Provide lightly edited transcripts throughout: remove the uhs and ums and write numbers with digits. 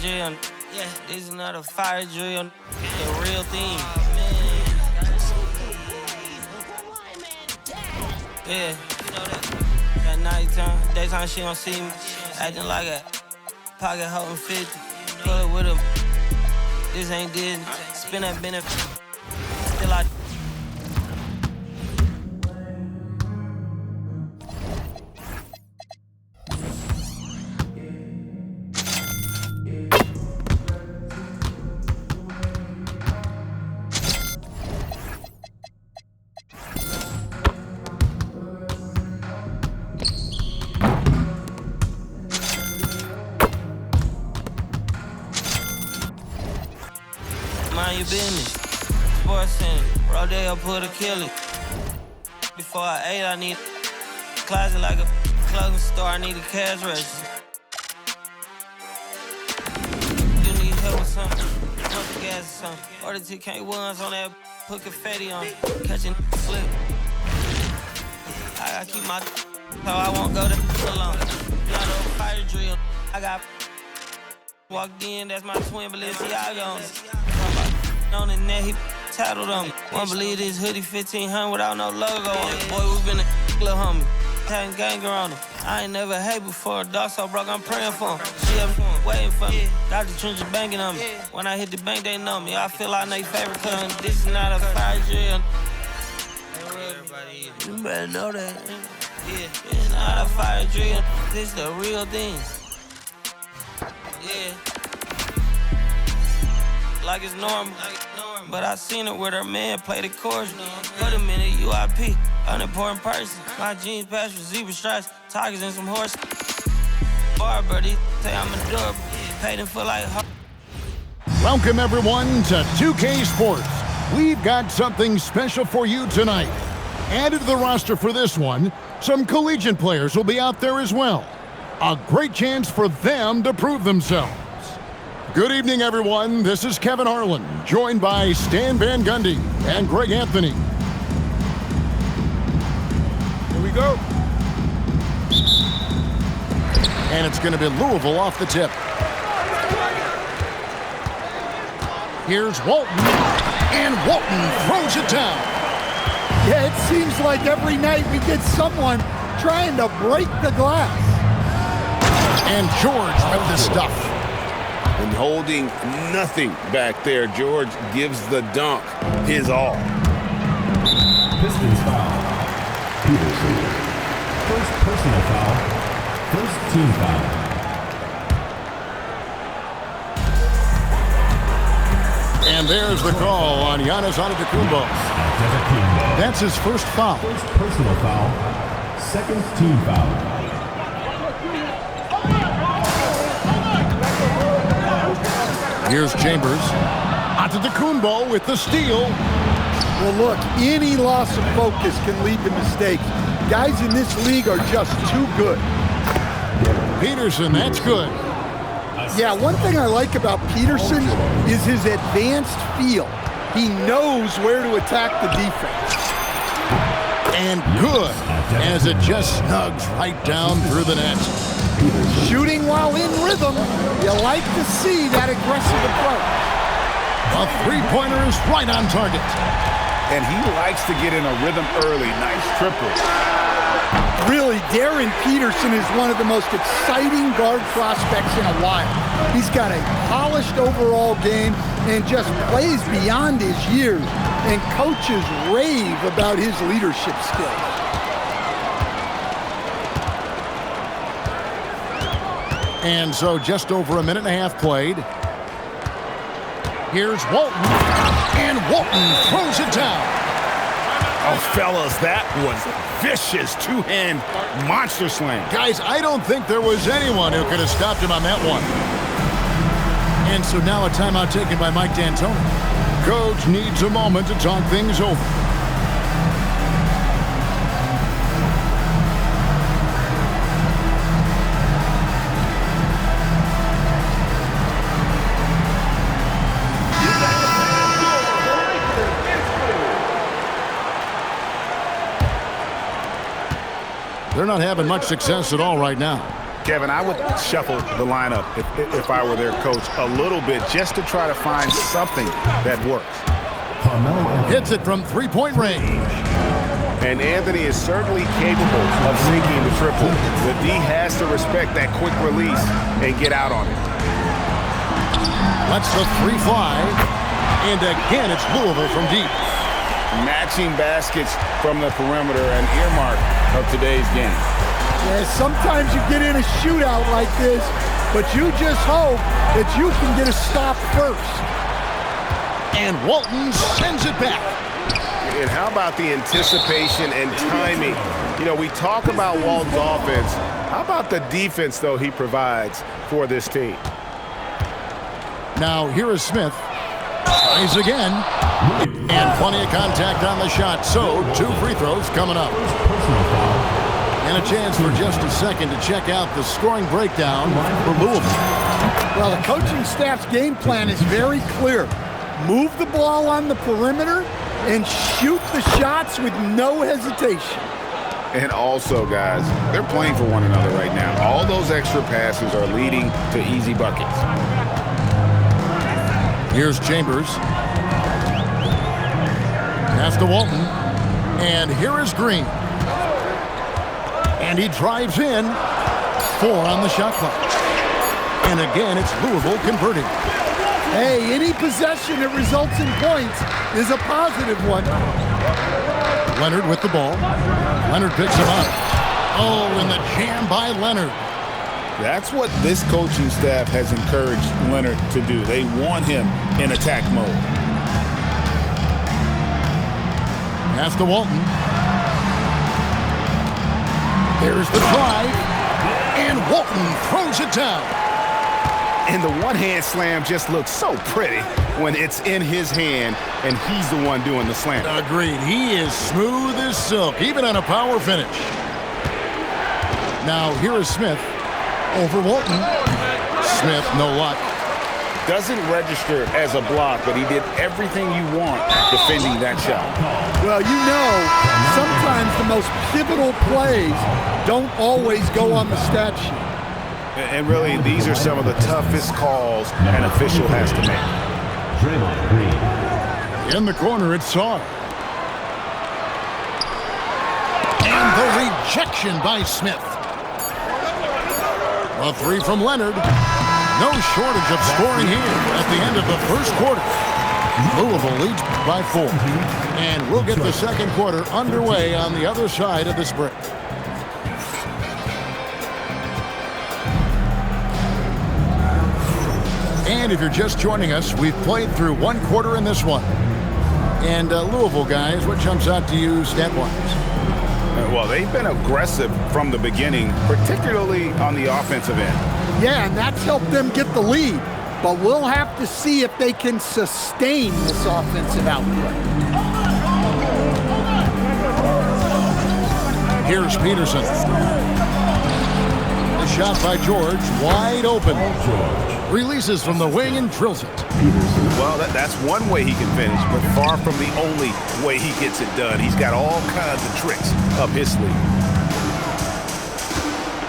drill. Yeah, this is not a fire drill. The real thing. Yeah, you know that. At nighttime, daytime she don't see me. Acting like a pocket holding 50. Pull it with him. This ain't Disney. Spin that benefit. Still I. Mind your business. Sports Center. Rodeo put a kill. Before I ate, I need a closet like a clothing store. I need a cash register. You need help with something? Pump the gas or something. Order TK1s on that. Put confetti on. Catching slip. I gotta keep my so I won't go to alone. Not a fire drill. I got walked in. That's my twin Balenciaga on the net, he tattled on me. Won't believe this hoodie 1500 without no logo on it. Boy, we been a little homie. Having ganger on him. I ain't never hate before. Dog so broke, I'm praying for him. She up waiting for me. Got the trenches banging on me. When I hit the bank, they know me. I feel like they favorite cousin. This is not a fire drill. You better know that. Yeah, it's not a fire drill. This the real thing. Yeah. Like it's normal. But I seen it with her man play the chorus. Put him in a UIP, unimportant person. My jeans patched with zebra stripes, tigers and some horse. Barber, they say I'm adorable. Paid him for like. Welcome everyone to 2K Sports. We've got something special for you tonight. Added to the roster for this one, some collegiate players will be out there as well. A great chance for them to prove themselves. Good evening, everyone. This is Kevin Harlan, joined by Stan Van Gundy and Greg Anthony. Here we go. And it's going to be Louisville off the tip. Here's Walton, and Walton throws it down. Yeah, it seems like every night we get someone trying to break the glass. And George with the stuff. And holding nothing back there, George gives the dunk his all. Pistons foul. Peterson. First personal foul. First team foul. And there's the call on Giannis Antetokounmpo. That's his first foul. First personal foul. Second team foul. Here's Chambers. Antetokounmpo with the steal. Well, look, any loss of focus can lead to mistakes. Guys in this league are just too good. Peterson, that's good. Yeah, one thing I like about Peterson is his advanced feel. He knows where to attack the defense. And good, as it just snugs right down through the net. Shooting while in rhythm, you like to see that aggressive approach. A three-pointer is right on target. And he likes to get in a rhythm early. Nice triple. Really, Darren Peterson is one of the most exciting guard prospects in a while. He's got a polished overall game and just plays beyond his years. And coaches rave about his leadership skills. And so just over a minute and a half played. Here's Walton, and Walton throws it down. Oh, fellas, that was vicious two-hand monster slam. Guys, I don't think there was anyone who could have stopped him on that one. And so now a timeout taken by Mike D'Antoni. Coach needs a moment to talk things over. They're not having much success at all right now. Kevin, I would shuffle the lineup if I were their coach a little bit just to try to find something that works. Hits it from three-point range. And Anthony is certainly capable of sinking the triple. The D has to respect that quick release and get out on it. Lets the three fly. And again, it's Louisville from deep. Matching baskets from the perimeter, an earmark of today's game. Yeah, sometimes you get in a shootout like this, but you just hope that you can get a stop first. And Walton sends it back. And how about the anticipation and timing? You know, we talk about Walton's offense. How about the defense, though, he provides for this team? Now, here is Smith. Tries again. And plenty of contact on the shot. So, 2 free throws coming up. And a chance for just a second to check out the scoring breakdown for Louisville. Well, the coaching staff's game plan is very clear. Move the ball on the perimeter and shoot the shots with no hesitation. And also, guys, they're playing for one another right now. All those extra passes are leading to easy buckets. Here's Chambers. Pass to Walton. And here is Green. And he drives in. 4 on the shot clock. And again, it's Louisville converting. Hey, any possession that results in points is a positive one. Leonard with the ball. Leonard picks him up. Oh, and the jam by Leonard. That's what this coaching staff has encouraged Leonard to do. They want him in attack mode. Pass to Walton. There's the drive. And Walton throws it down. And the one-hand slam just looks so pretty when it's in his hand and he's the one doing the slam. Agreed. He is smooth as silk, even on a power finish. Now, here is Smith over Walton. Smith, no luck. Doesn't register as a block, but he did everything you want defending that shot. Well, you know, sometimes the most pivotal plays don't always go on the stat sheet. And really, these are some of the toughest calls an official has to make. Draymond Green. In the corner, it's Saw. And the rejection by Smith. A 3 from Leonard. No shortage of scoring here at the end of the first quarter. Louisville leads by 4. And we'll get the second quarter underway on the other side of this break. And if you're just joining us, we've played through 1 quarter in this one. And Louisville, guys, what jumps out to you stat-wise? Well, they've been aggressive from the beginning, particularly on the offensive end. Yeah, and that's helped them get the lead. But we'll have to see if they can sustain this offensive output. Here's Peterson. The shot by George, wide open. Releases from the wing and drills it. Well, that's one way he can finish, but far from the only way he gets it done. He's got all kinds of tricks up his sleeve.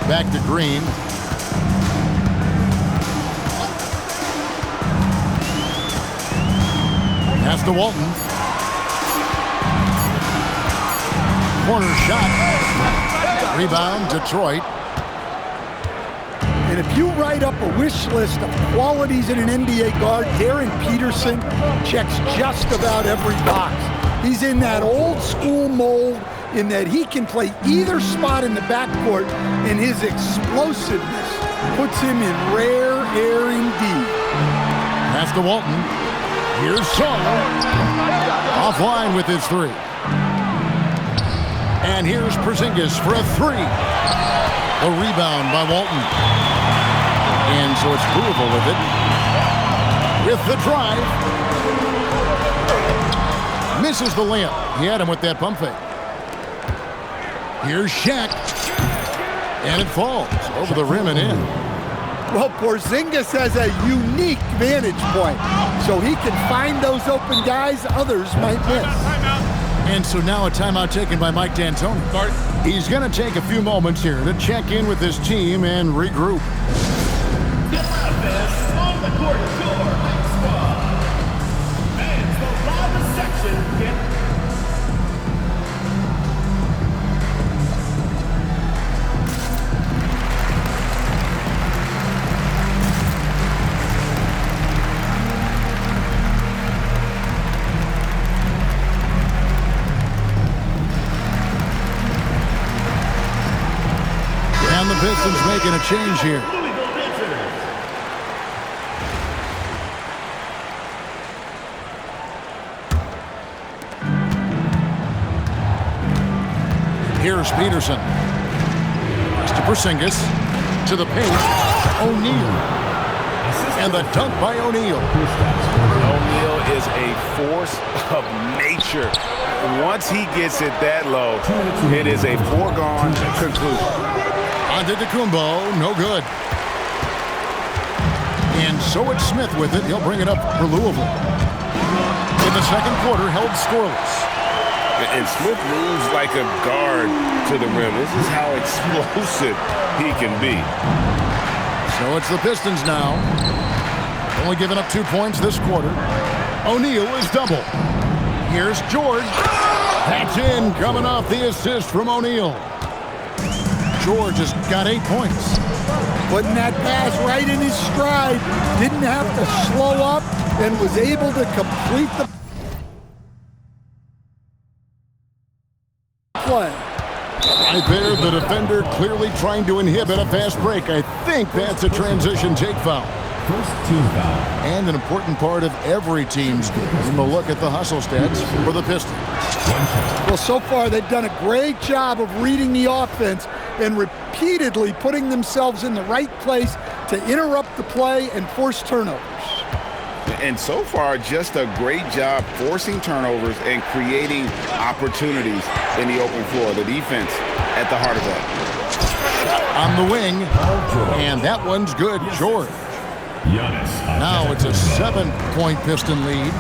Back to Green. Pass to Walton. Corner shot. Rebound, Detroit. And if you write up a wish list of qualities in an NBA guard, Darren Peterson checks just about every box. He's in that old school mold in that he can play either spot in the backcourt, and his explosiveness puts him in rare air indeed. Pass to Walton. Here's Shaw. Offline with his 3. And here's Porzingis for a 3. A rebound by Walton. And so it's Louisville with it. With the drive. Misses the layup. He had him with that pump fake. Here's Shaq. And it falls over the rim and in. Well, Porzingis has a unique vantage point, so he can find those open guys others might miss. And so now a timeout taken by Mike D'Antoni. He's going to take a few moments here to check in with his team and regroup. On the court, your big squad. Fans, the loudest section get. And the Pistons making a change here. Here's Peterson. To Porzingis. To the paint. O'Neal. And the dunk by O'Neal. O'Neal is a force of nature. Once he gets it that low, it is a foregone conclusion. Antetokounmpo, no good. And so it's Smith with it. He'll bring it up for Louisville. In the second quarter, held scoreless. And Smith moves like a guard to the rim. This is how explosive he can be. So it's the Pistons now. Only giving up 2 points this quarter. O'Neal is double. Here's George. That's in, coming off the assist from O'Neal. George has got 8 points. Putting that pass right in his stride. Didn't have to slow up and was able to complete the play. Right there, the defender clearly trying to inhibit a fast break. I think that's a transition take foul. First team foul. And an important part of every team's game. We'll look at the hustle stats for the Pistons. Well, so far they've done a great job of reading the offense and repeatedly putting themselves in the right place to interrupt the play and force turnovers. And so far, just a great job forcing turnovers and creating opportunities in the open floor. The defense at the heart of that. On the wing, and that one's good, George. Now it's a 7-point Piston lead.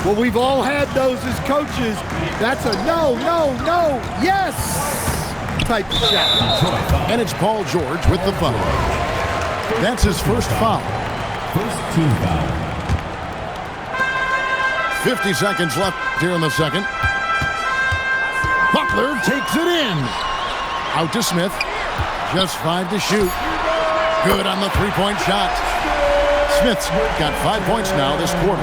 Well, we've all had those as coaches. That's a no, yes type of shot. And it's Paul George with the foul. That's his first foul. First team foul. 50 seconds left here in the second. Butler takes it in. Out to Smith. Just 5 to shoot. Good on the 3-point shot. Smith's got 5 points now this quarter.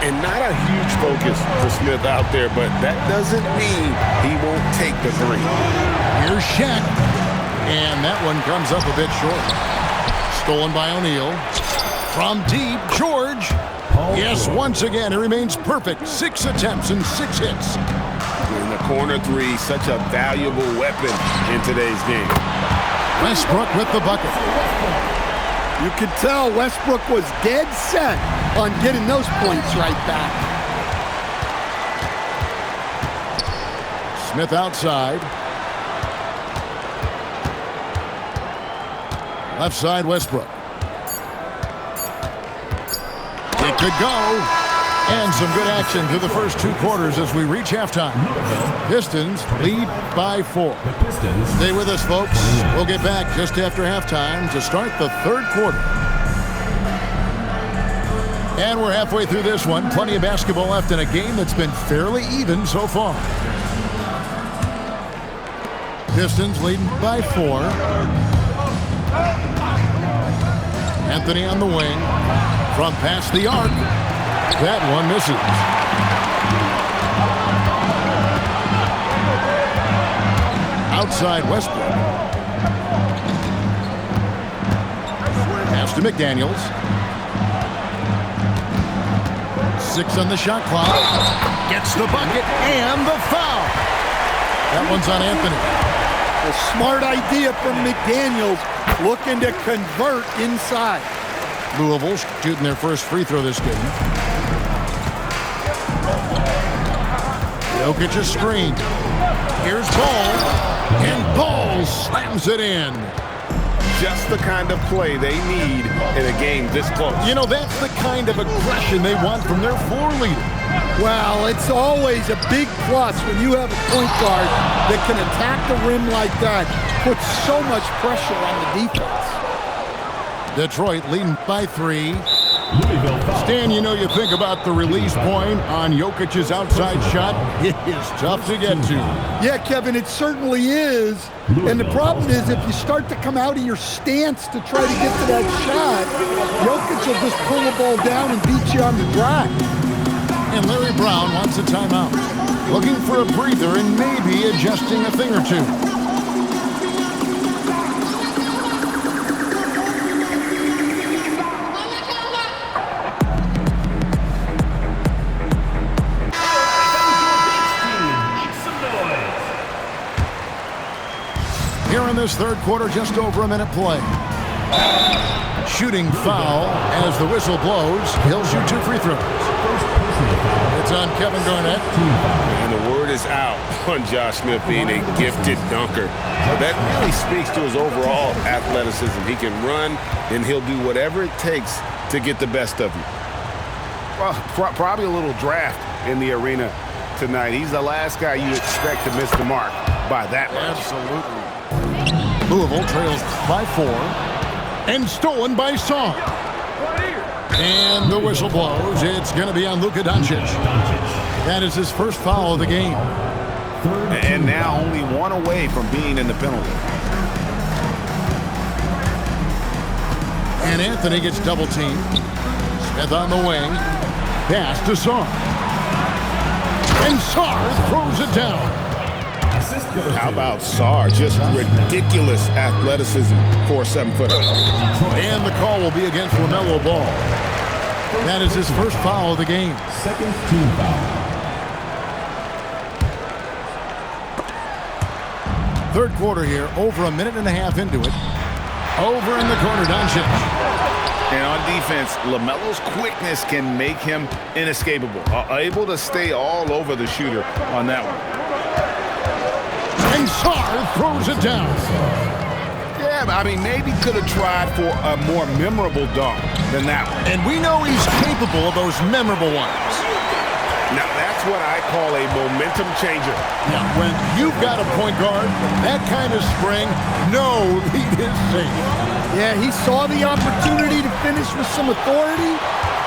And not a huge focus for Smith out there, but that doesn't mean he won't take the three. Here's Shaq. And that one comes up a bit short. Stolen by O'Neal. From deep, George. Yes, once again, he remains perfect. 6 attempts and 6 hits. In the corner three, such a valuable weapon in today's game. Westbrook with the bucket. You could tell Westbrook was dead set on getting those points right back. Smith outside. Left side, Westbrook. It could go. And some good action through the first 2 quarters as we reach halftime. Pistons lead by 4. Stay with us, folks. We'll get back just after halftime to start the third quarter. And we're halfway through this one. Plenty of basketball left in a game that's been fairly even so far. Pistons leading by 4. Anthony on the wing. From past the arc. That one misses. Outside Westbrook. Pass to McDaniels. 6 on the shot clock. Gets the bucket and the foul. That one's on Anthony. A smart idea from McDaniels, looking to convert inside. Louisville shooting their first free throw this game. Jokic a screen. Here's Ball. And Ball slams it in. Just the kind of play they need in a game this close. You know, that's the kind of aggression they want from their floor leader. Well, it's always a big plus when you have a point guard that can attack the rim like that. Puts so much pressure on the defense. Detroit leading by 3. Stan, you know, you think about the release point on Jokic's outside shot. It is tough to get to. Yeah, Kevin, it certainly is. And the problem is if you start to come out of your stance to try to get to that shot, Jokic will just pull the ball down and beat you on the drive. And Larry Brown wants a timeout. Looking for a breather and maybe adjusting a thing or two. Here in this third quarter, just over a minute play. Shooting foul as the whistle blows. He'll shoot 2 free throws. It's on Kevin Garnett. And the word is out on Josh Smith being a gifted dunker. So that really speaks to his overall athleticism. He can run, and he'll do whatever it takes to get the best of you. Well, probably a little draft in the arena tonight. He's the last guy you expect to miss the mark by that much. Absolutely. Louisville trails by 4. And stolen by Song. And the whistle blows. It's going to be on Luka Doncic. That is his first foul of the game. And now only 1 away from being in the penalty. And Anthony gets double teamed. Smith on the wing. Pass to Sarr. And Sarr throws it down. How about Sarr? Just ridiculous athleticism for a 7-footer. And the call will be against LaMelo Ball. That is his first foul of the game. Second team foul. Third quarter here, over a minute and a half into it. Over in the corner, Doncic. And on defense, LaMelo's quickness can make him inescapable. Able to stay all over the shooter on that one. And Sarr throws it down. Yeah, I mean, maybe could have tried for a more memorable dunk than that one. And we know he's capable of those memorable ones. Now, that's what I call a momentum changer. Now, when you've got a point guard, that kind of spring, no lead is safe. Yeah, he saw the opportunity to finish with some authority,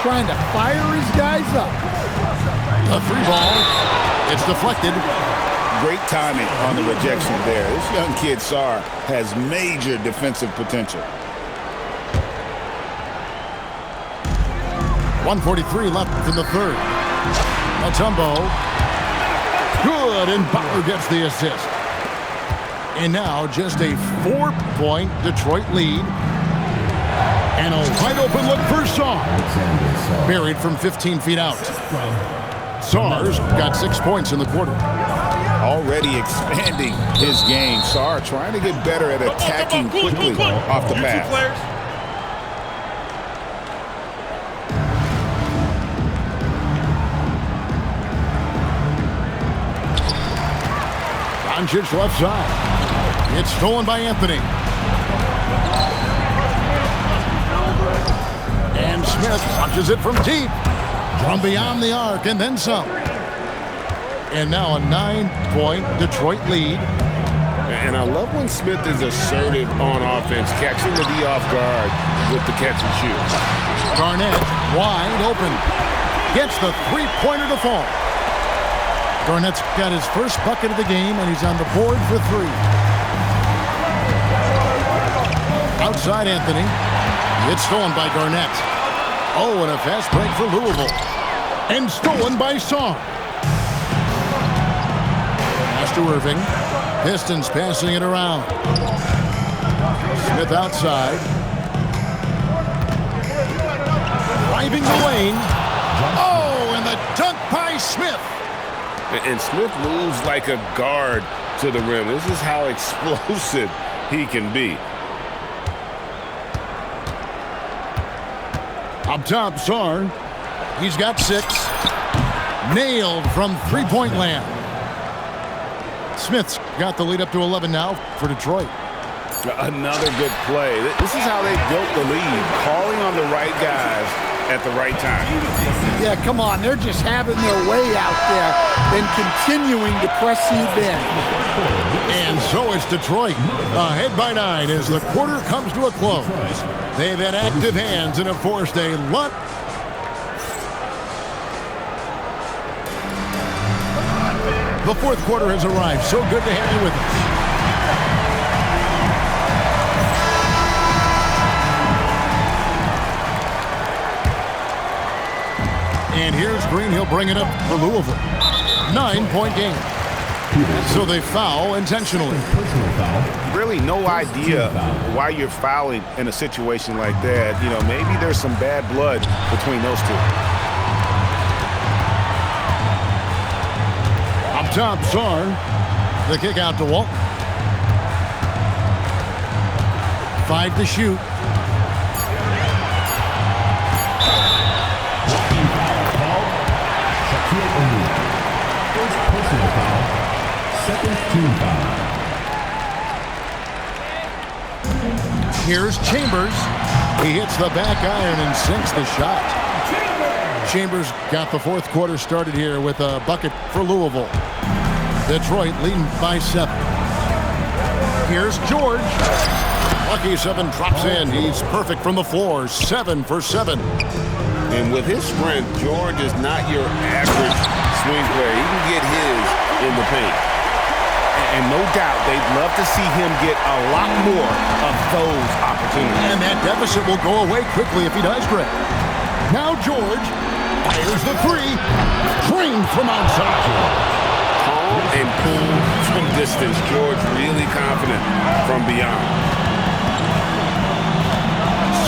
trying to fire his guys up. A 3 ball. It's deflected. Great timing on the rejection there. This young kid, Sarr, has major defensive potential. 1:43 left in the third. Mutombo. Good, and Butler gets the assist. And now just a 4-point Detroit lead. And a wide open look for Sarr. Buried from 15 feet out. Sarr's got 6 points in the quarter. Already expanding his game. Sarr trying to get better at attacking quickly off the pass. Doncic left side. It's stolen by Anthony. And Smith punches it from deep. From beyond the arc and then some. And now a 9-point Detroit lead. And I love when Smith is assertive on offense, catching the D off guard with the catch and shoot. Garnett wide open. Gets the 3-pointer to fall. Garnett's got his first bucket of the game, and he's on the board for 3. Outside Anthony. It's stolen by Garnett. Oh, and a fast break for Louisville. And stolen by Sarr. Pass to Irving. Pistons passing it around. Smith outside. Driving the lane. Oh, and the dunk by Smith. And Smith moves like a guard to the rim. This is how explosive he can be. Up top, Sarr. He's got 6. Nailed from 3-point land. Smith's got the lead up to 11 now for Detroit. Another good play. This is how they built the lead, calling on the right guys at the right time. Yeah, come on. They're just having their way out there and continuing to press the advantage. And so it's Detroit ahead by 9 as the quarter comes to a close. They've had active hands and have forced a lot. The fourth quarter has arrived. So good to have you with us. And here's Green. He'll bring it up for Louisville. 9-point game. So they foul intentionally. Really no idea why you're fouling in a situation like that. You know, maybe there's some bad blood between those two. Up top, Sarr. The kick out to Walton. 5 to shoot. Second team foul. Here's Chambers. He hits the back iron and sinks the shot. Chambers got the fourth quarter started here with a bucket for Louisville. Detroit leading by 7. Here's George. Lucky 7 drops in. He's perfect from the floor. 7 for 7. And with his strength, George is not your average swing player. He can get his in the paint. And no doubt, they'd love to see him get a lot more of those opportunities. And that deficit will go away quickly if he does, Greg. Now George fires the 3. Drained from outside. Calm and cool from distance. George really confident from beyond.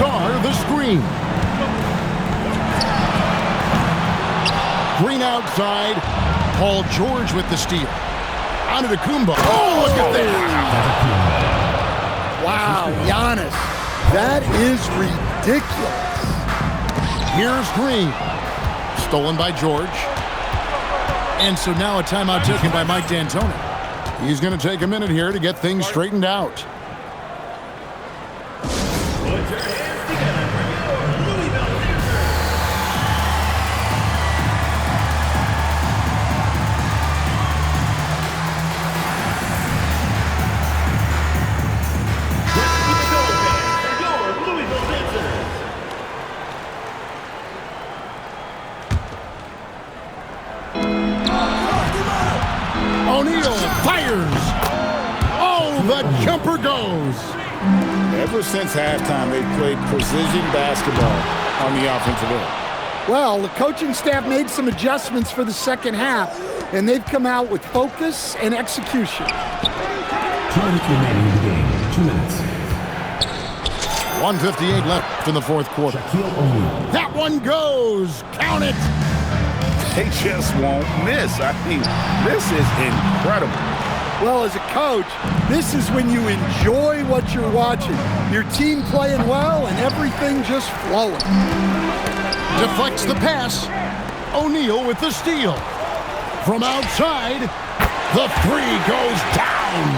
Sarr the screen. Green outside. Paul George with the steal. Antetokounmpo. Oh, look at that. Wow, Giannis. That is ridiculous. Here's Green. Stolen by George. And so now a timeout taken by Mike D'Antoni. He's going to take a minute here to get things straightened out. O'Neal fires. Oh, the jumper goes. Ever since halftime, they've played precision basketball on the offensive end. Well, the coaching staff made some adjustments for the second half, and they've come out with focus and execution. 2 minutes remaining in the game. 2 minutes. 1:58 left in the fourth quarter. That one goes. Count it. They just won't miss. I mean, this is incredible. Well, as a coach, this is when you enjoy what you're watching. Your team playing well and everything just flowing. Deflects the pass. O'Neal with the steal. From outside, the 3 goes down.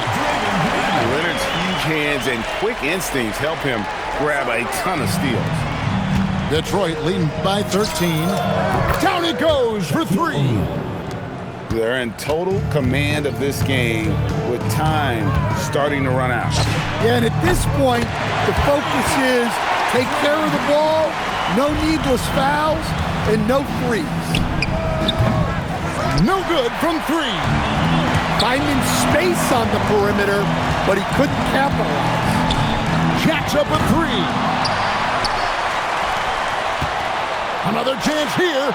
Leonard's huge hands and quick instincts help him grab a ton of steals. Detroit leading by 13. Down it goes for 3. They're in total command of this game with time starting to run out. Yeah, and at this point, the focus is take care of the ball, no needless fouls, and no threes. No good from 3. Finding space on the perimeter, but he couldn't capitalize. Jacks up a 3. Another chance here.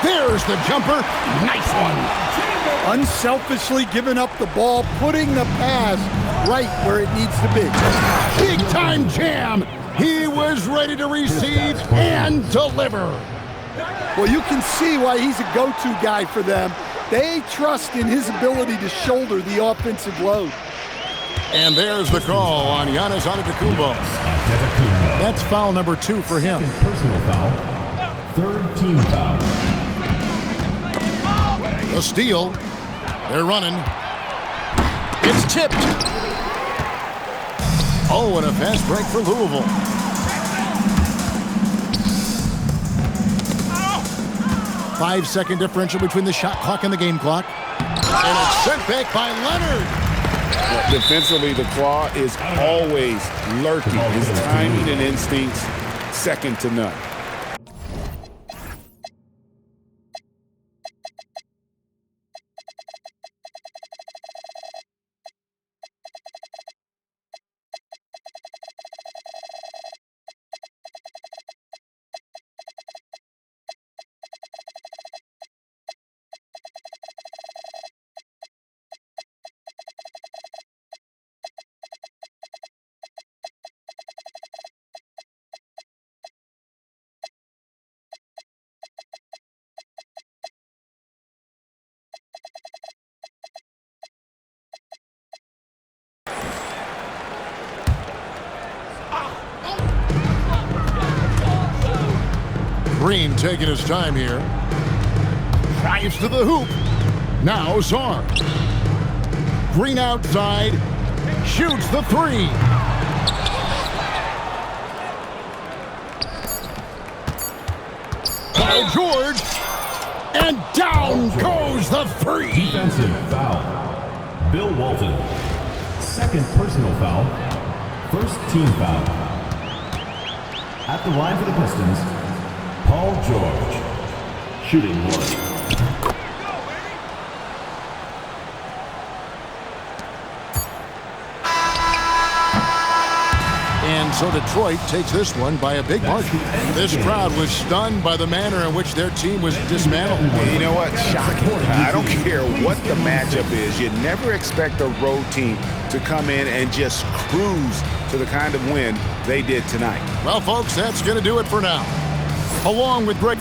There's the jumper. Nice one. Unselfishly giving up the ball, putting the pass right where it needs to be. Big time jam. He was ready to receive and deliver. Well, you can see why he's a go-to guy for them. They trust in his ability to shoulder the offensive load. And there's the call on Giannis Antetokounmpo. That's foul number 2 for him. Personal foul. Third team foul. The steal. They're running. It's tipped. Oh, and a fast break for Louisville. 5-second differential between the shot clock and the game clock. And it's sent back by Leonard. Defensively, the Claw is always lurking. His timing and instincts, second to none. Green taking his time here. Drives to the hoop. Now Czar. Green outside. Shoots the three. Paul George. And down goes the three. Defensive foul. Bill Walton. Second personal foul. First team foul. At the line for the Pistons, Paul George. Shooting one. And so Detroit takes this one by a big margin. This crowd was stunned by the manner in which their team was dismantled. You know what? Shocking. I don't care what the matchup is. You never expect a road team to come in and just cruise to the kind of win they did tonight. Well, folks, that's going to do it for now. Along with Greg...